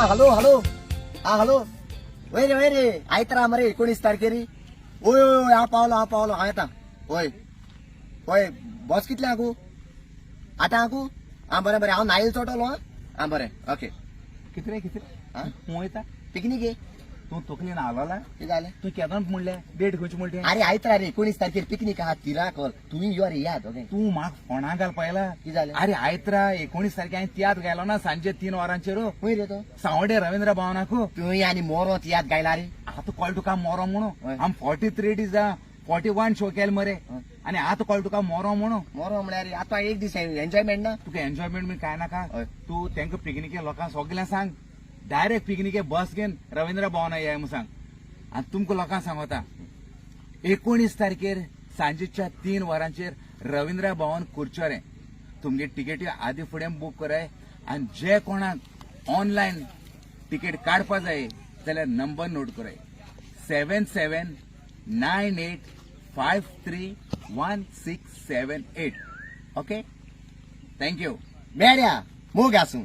Hello hello हा hello वय रे आयतरा मरे 19 तारखेरी ओय ओय हा पावलो हा येता होय होय बॉस कितले आगू आठ आगू हा बरें हांव नाईल चोटलो हा बरें ओके कितें हा तूं वयता पिकनीक ये तूं तकलीन आलोला कितें जालें तूं केदोन म्हणलें डेट खंयची म्हणलें अरे आयतरा रे 19 तारखेर पिकनीक आहा तिराकोल तुवें यो रे याद ओके तूं म्हाका फोंडा घाल पयला कितें जालें अरे आयत्रा 19 तारखे हांवें तियात गेलो ना सांजे 3 वरांचेर खंय रे तो सावडे रवींद्र भवनाक तुवें आनी मोरो याद गायला रे आतां कळ्ळ तुका मोरो म्हणून हय. आम 43 डीज 41 शो केले मरे हय. आनी आतां कळ्ळ तुका मोरो म्हणून मोरो म्हळ्यार आतां एक दीस एन्जॉयमेंट ना तुका एन्जॉयमेंट बी काय नाका हय. तू तांकां पिकनिके लोकांक सगळ्यांक सांग डायरेक्ट पिकनिके बस घेवन रवींद्र भवना या म्हणून सांग आनी तुमकां लोकांक सांगता 19 तारखेर सांजेच्या 3 वरांचेर रवींद्र भवन कुर्चोरे तुमगे तिकेटी आदी फुडें बूक कराय आनी जे कोणाक ऑनलायन तिकेट काडपा जाय जाल्यार नंबर नोट कराय 7798531678 ओके थँक्यू मेळ्या मोग आसूं